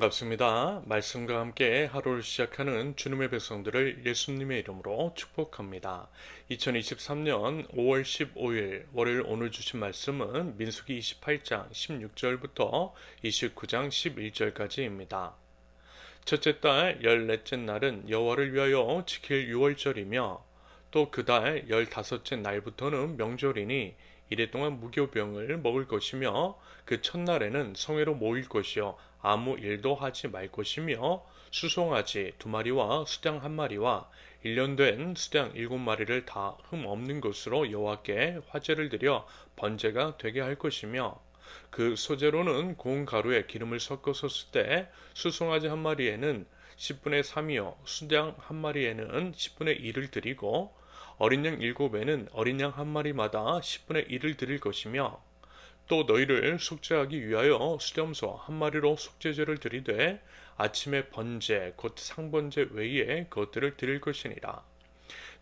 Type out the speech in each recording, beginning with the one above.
반갑습니다. 말씀과 함께 하루를 시작하는 주님의 백성들을 예수님의 이름으로 축복합니다. 2023년 5월 15일 월요일 오늘 주신 말씀은 민수기 28장 16절부터 29장 11절까지입니다. 첫째 달 14째 날은 여호와를 위하여 지킬 유월절이며 또 그 달 15째 날부터는 명절이니 이래 동안 무교병을 먹을 것이며 그 첫날에는 성회로 모일 것이요 아무 일도 하지 말 것이며 수송아지 2마리와 수장 1마리와 1년 된 수장 7마리를 다 흠 없는 것으로 여호와께 화제를 드려 번제가 되게 할 것이며 그 소재로는 고운 가루에 기름을 섞어서 쓸 때 수송아지 1마리에는 10분의 3이요 수장 1마리에는 10분의 1을 드리고 어린 양 7에는 어린 양 1마리마다 10분의 1을 드릴 것이며 또 너희를 속죄하기 위하여 수렴소 1마리로 속죄제를 드리되 아침에 번제 곧 상번제 외에 그것들을 드릴 것이니라.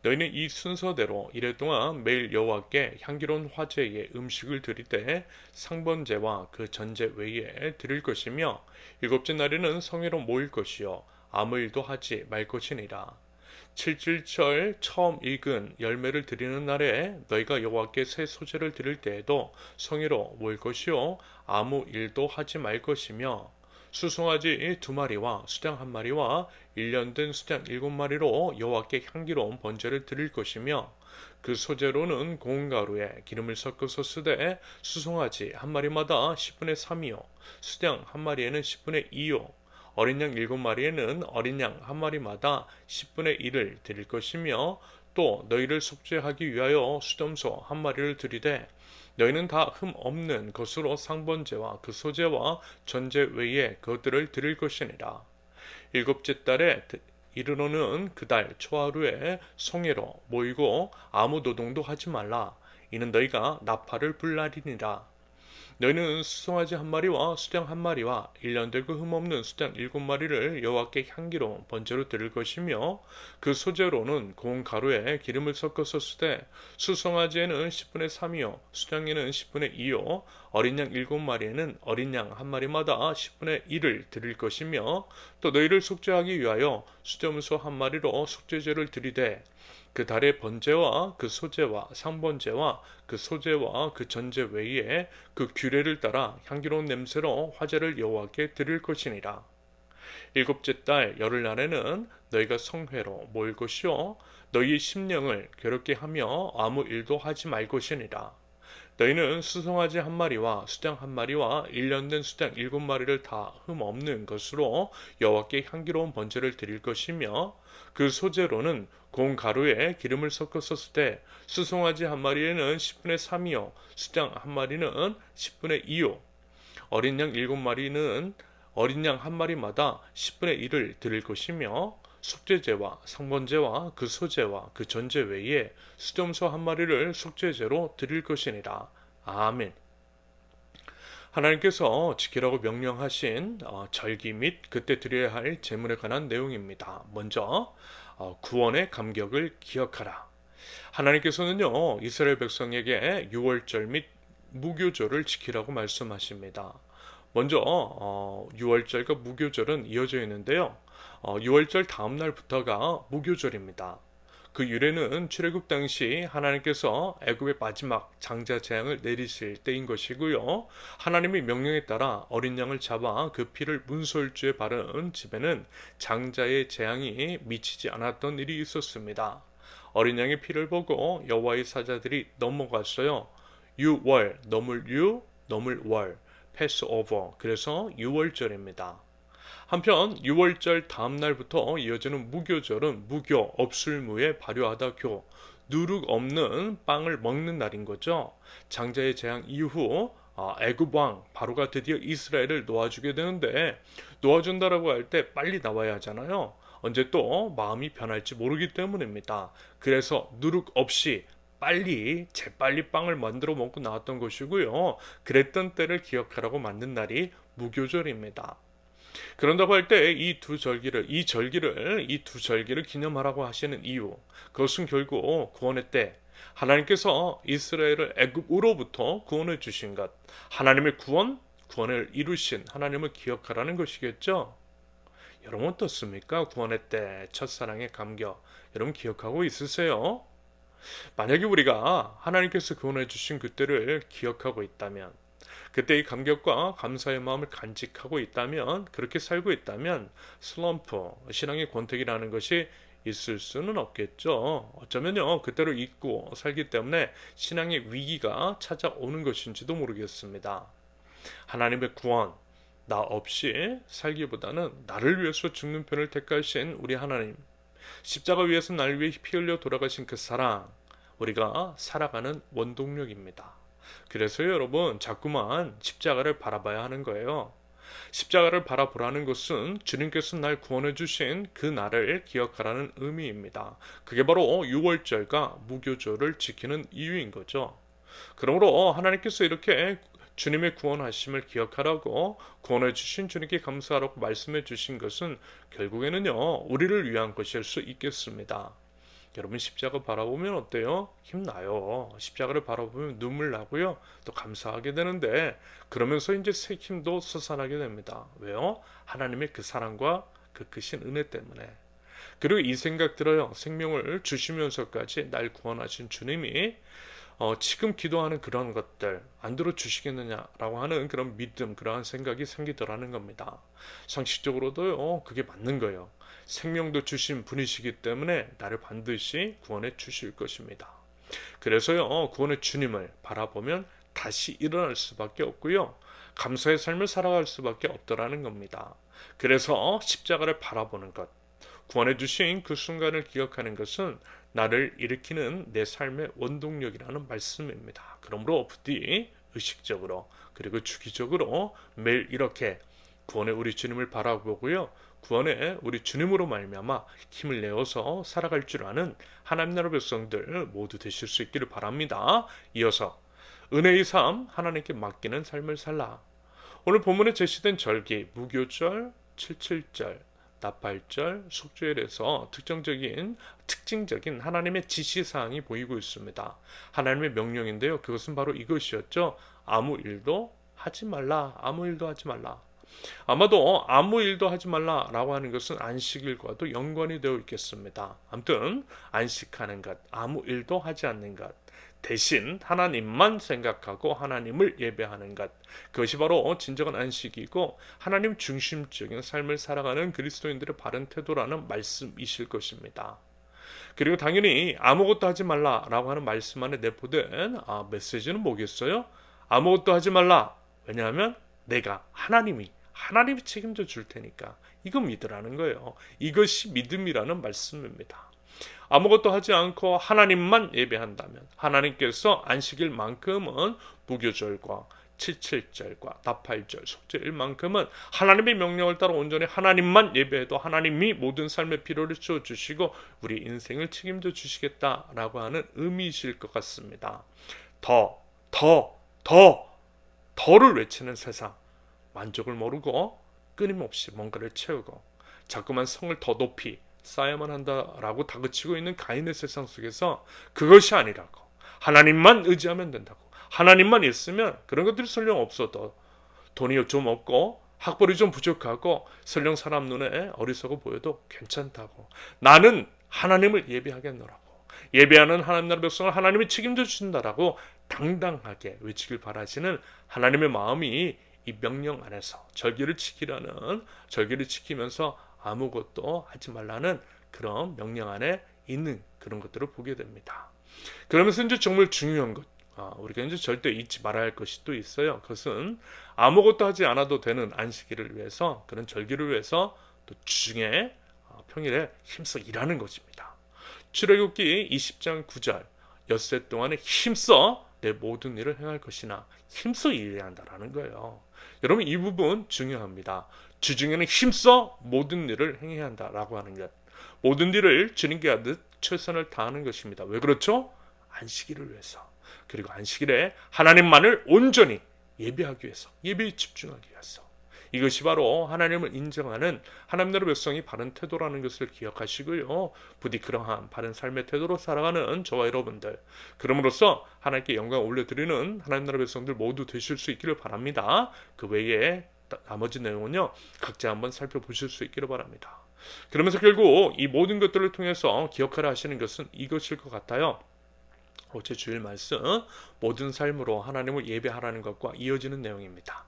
너희는 이 순서대로 이래 동안 매일 여호와께 향기로운 화제의 음식을 드리되 상번제와 그 전제 외에 드릴 것이며 일곱째 날에는 성회로 모일 것이요 아무 일도 하지 말 것이니라. 칠칠절 처음 익은 열매를 드리는 날에 너희가 여호와께 새 소재를 드릴 때에도 성회로 모일 것이요 아무 일도 하지 말 것이며 수송아지 2마리와 수장 1마리와 1년 된 수장 7마리로 여호와께 향기로운 번제를 드릴 것이며 그 소재로는 고운 가루에 기름을 섞어서 쓰되 수송아지 1마리마다 10분의 3이요 수장 1마리에는 10분의 2요 어린 양 7마리에는 어린 양 1마리마다 10분의 1을 드릴 것이며 또 너희를 속죄하기 위하여 수점소 1마리를 드리되 너희는 다 흠 없는 것으로 상번제와 그 소제와 전제 외에 그것들을 드릴 것이니라. 일곱째 달에 이르러는 그 달 초하루에 성회로 모이고 아무 노동도 하지 말라. 이는 너희가 나팔을 불 날이니라. 너희는 수송아지 1마리와 수장 1마리와 1년 되고 흠없는 수장 7마리를 여호와께 향기로운 번제로 드릴 것이며 그 소재로는 고운 가루에 기름을 섞어서 쓰되 수송아지에는 10분의 3이요 수장에는 10분의 2요 어린 양 7마리에는 어린 양 1마리마다 10분의 1을 드릴 것이며 또 너희를 속죄하기 위하여 수점소 1마리로 속죄제를 드리되 그 달의 번제와 그 소제와 상번제와 그 소제와 그 전제 외에 그 규례를 따라 향기로운 냄새로 화제를 여호와께 드릴 것이니라. 일곱째 달 열흘날에는 너희가 성회로 모일 것이요 너희의 심령을 괴롭게 하며 아무 일도 하지 말 것이니라. 너희는 수송아지 1마리와 수장 1마리와 1년 된 수장 7마리를 다 흠 없는 것으로 여호와께 향기로운 번제를 드릴 것이며 그 소재로는 고운 가루에 기름을 섞어서 쓰되 수송아지 1마리에는 10분의 3이요 수장 1마리는 10분의 2요 어린 양 7마리는 어린 양 1마리마다 10분의 1을 드릴 것이며 속죄제와 상번제와 그 소제와 그 전제 외에 수점소 1마리를 속죄제로 드릴 것이니라. 아멘. 하나님께서 지키라고 명령하신 절기 및 그때 드려야 할 제물에 관한 내용입니다. 먼저 구원의 감격을 기억하라. 하나님께서는요 이스라엘 백성에게 유월절 및 무교절을 지키라고 말씀하십니다. 먼저 유월절과 무교절은 이어져 있는데요. 유월절 다음 날부터가 무교절입니다. 그 유래는 출애굽 당시 하나님께서 애굽의 마지막 장자 재앙을 내리실 때인 것이고요. 하나님의 명령에 따라 어린 양을 잡아 그 피를 문설주에 바른 집에는 장자의 재앙이 미치지 않았던 일이 있었습니다. 어린 양의 피를 보고 여호와의 사자들이 넘어갔어요. 유월, 넘을 유, 넘을 월, 패스오버. 그래서 유월절입니다. 한편 유월절 다음 날부터 이어지는 무교절은 무교, 없술무에 발효하다 교, 누룩 없는 빵을 먹는 날인 거죠. 장자의 재앙 이후 애굽 왕 바로가 드디어 이스라엘을 놓아주게 되는데 놓아준다라고 할 때 빨리 나와야 하잖아요. 언제 또 마음이 변할지 모르기 때문입니다. 그래서 누룩 없이 빨리 재빨리 빵을 만들어 먹고 나왔던 것이고요. 그랬던 때를 기억하라고 만든 날이 무교절입니다. 그런다고 할 때 이 두 절기를 기념하라고 하시는 이유, 그것은 결국 구원의 때 하나님께서 이스라엘을 애굽으로부터 구원해 주신 것, 하나님의 구원, 구원을 이루신 하나님을 기억하라는 것이겠죠. 여러분 어떻습니까? 구원의 때 첫사랑의 감격 여러분 기억하고 있으세요? 만약에 우리가 하나님께서 구원해 주신 그때를 기억하고 있다면, 그때의 감격과 감사의 마음을 간직하고 있다면, 그렇게 살고 있다면 슬럼프, 신앙의 권태기라는 것이 있을 수는 없겠죠. 어쩌면요 그때를 잊고 살기 때문에 신앙의 위기가 찾아오는 것인지도 모르겠습니다. 하나님의 구원, 나 없이 살기보다는 나를 위해서 죽는 편을 택하신 우리 하나님, 십자가 위에서 날 위해 피 흘려 돌아가신 그 사랑, 우리가 살아가는 원동력입니다. 그래서 여러분 자꾸만 십자가를 바라봐야 하는 거예요. 십자가를 바라보라는 것은 주님께서 날 구원해 주신 그 날을 기억하라는 의미입니다. 그게 바로 유월절과 무교절을 지키는 이유인 거죠. 그러므로 하나님께서 이렇게 주님의 구원하심을 기억하라고 구원해 주신 주님께 감사하라고 말씀해 주신 것은 결국에는요 우리를 위한 것일 수 있겠습니다. 여러분 십자가 바라보면 어때요? 힘나요. 십자가를 바라보면 눈물 나고요. 또 감사하게 되는데 그러면서 이제 새 힘도 솟아나게 됩니다. 왜요? 하나님의 그 사랑과 그 크신 은혜 때문에. 그리고 이 생각 들어요. 생명을 주시면서까지 날 구원하신 주님이 지금 기도하는 그런 것들 안 들어주시겠느냐라고 하는 그런 믿음, 그러한 생각이 생기더라는 겁니다. 상식적으로도요, 그게 맞는 거예요. 생명도 주신 분이시기 때문에 나를 반드시 구원해 주실 것입니다. 그래서요, 구원의 주님을 바라보면 다시 일어날 수밖에 없고요. 감사의 삶을 살아갈 수밖에 없더라는 겁니다. 그래서 십자가를 바라보는 것, 구원해 주신 그 순간을 기억하는 것은 나를 일으키는 내 삶의 원동력이라는 말씀입니다. 그러므로 부디 의식적으로 그리고 주기적으로 매일 이렇게 구원의 우리 주님을 바라보고요. 구원의 우리 주님으로 말미암아 힘을 내어서 살아갈 줄 아는 하나님 나라 백성들 모두 되실 수 있기를 바랍니다. 이어서 은혜의 삶 하나님께 맡기는 삶을 살라. 오늘 본문에 제시된 절기 무교절, 칠칠절, 나팔절, 속죄일에서 특징적인 하나님의 지시사항이 보이고 있습니다. 하나님의 명령인데요. 그것은 바로 이것이었죠. 아무 일도 하지 말라. 아무 일도 하지 말라. 아마도 아무 일도 하지 말라라고 하는 것은 안식일과도 연관이 되어 있겠습니다. 아무튼 안식하는 것, 아무 일도 하지 않는 것, 대신 하나님만 생각하고 하나님을 예배하는 것, 그것이 바로 진정한 안식이고 하나님 중심적인 삶을 살아가는 그리스도인들의 바른 태도라는 말씀이실 것입니다. 그리고 당연히 아무것도 하지 말라라고 하는 말씀 안에 내포된 메시지는 뭐겠어요? 아무것도 하지 말라. 왜냐하면 내가 하나님이 책임져 줄 테니까 이거 믿으라는 거예요. 이것이 믿음이라는 말씀입니다. 아무것도 하지 않고 하나님만 예배한다면 하나님께서 안식일만큼은 무교절과 칠칠절과 나팔절, 속죄일만큼은 하나님의 명령을 따라 온전히 하나님만 예배해도 하나님이 모든 삶의 필요를 채워주시고 우리 인생을 책임져 주시겠다라고 하는 의미이실 것 같습니다. 더를 외치는 세상, 만족을 모르고 끊임없이 뭔가를 채우고 자꾸만 성을 더 높이 쌓아야만 한다라고 다그치고 있는 가인의 세상 속에서 그것이 아니라고 하나님만 의지하면 된다고, 하나님만 있으면 그런 것들이 설령 없어도 돈이 좀 없고 학벌이 좀 부족하고 설령 사람 눈에 어리석어 보여도 괜찮다고, 나는 하나님을 예배하겠노라고, 예배하는 하나님 나라 백성을 하나님이 책임져 주신다라고 당당하게 외치길 바라시는 하나님의 마음이 이 명령 안에서 절기를 지키면서 아무것도 하지 말라는 그런 명령 안에 있는 그런 것들을 보게 됩니다. 그러면서 이제 정말 중요한 것, 우리가 이제 절대 잊지 말아야 할 것이 또 있어요. 그것은 아무것도 하지 않아도 되는 안식일을 위해서, 그런 절기를 위해서 또 주중에 평일에 힘써 일하는 것입니다. 출애굽기 20장 9절, 엿새 동안에 힘써 내 모든 일을 행할 것이나 힘써 일해야 한다라는 거예요. 여러분 이 부분 중요합니다. 주중에는 힘써 모든 일을 행해야 한다라고 하는 것, 모든 일을 주님께 하듯 최선을 다하는 것입니다. 왜 그렇죠? 안식일을 위해서, 그리고 안식일에 하나님만을 온전히 예배하기 위해서, 예배에 집중하기 위해서. 이것이 바로 하나님을 인정하는 하나님 나라 백성이 바른 태도라는 것을 기억하시고요. 부디 그러한 바른 삶의 태도로 살아가는 저와 여러분들, 그럼으로써 하나님께 영광 올려드리는 하나님 나라 백성들 모두 되실 수 있기를 바랍니다. 그 외에 나머지 내용은요, 각자 한번 살펴보실 수 있기를 바랍니다. 그러면서 결국 이 모든 것들을 통해서 기억하라 하시는 것은 이것일 것 같아요. 어제 주일 말씀, 모든 삶으로 하나님을 예배하라는 것과 이어지는 내용입니다.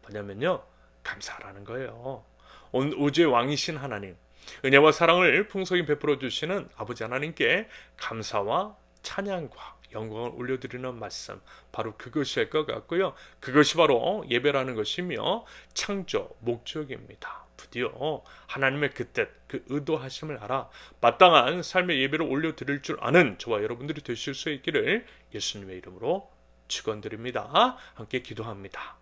뭐냐면요, 감사하라는 거예요. 우주의 왕이신 하나님, 은혜와 사랑을 풍성히 베풀어 주시는 아버지 하나님께 감사와 찬양과 영광을 올려드리는 말씀, 바로 그것일 것 같고요. 그것이 바로 예배라는 것이며 창조 목적입니다. 부디요 하나님의 그 뜻, 그 의도하심을 알아 마땅한 삶의 예배를 올려드릴 줄 아는 저와 여러분들이 되실 수 있기를 예수님의 이름으로 축원드립니다. 함께 기도합니다.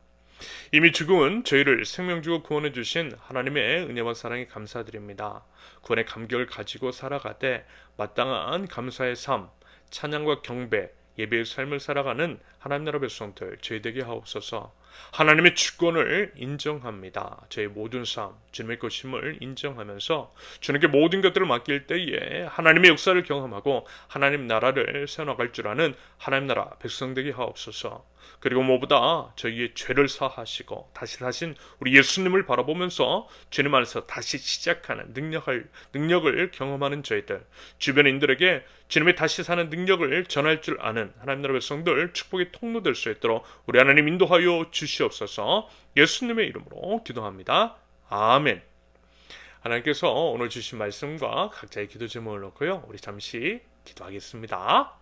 이미 죽음은 저희를 생명 주고 구원해 주신 하나님의 은혜와 사랑에 감사드립니다. 구원의 감격을 가지고 살아가되 마땅한 감사의 삶, 찬양과 경배, 예배의 삶을 살아가는 하나님 나라 백성들 저희 되게 하옵소서. 하나님의 주권을 인정합니다. 저희 모든 삶 주님의 것임을 인정하면서 주님께 모든 것들을 맡길 때에 하나님의 역사를 경험하고 하나님 나라를 세워나갈 줄 아는 하나님 나라 백성 되게 하옵소서. 그리고 무엇보다 저희의 죄를 사하시고 다시 사신 우리 예수님을 바라보면서 주님 안에서 다시 시작하는 능력을 경험하는 저희들, 주변인들에게 주님의 다시 사는 능력을 전할 줄 아는 하나님 나라 백성들 축복의 통로 될 수 있도록 우리 하나님 인도하여 주시옵소서. 예수님의 이름으로 기도합니다. 아멘. 하나님께서 오늘 주신 말씀과 각자의 기도 제목을 놓고요, 우리 잠시 기도하겠습니다.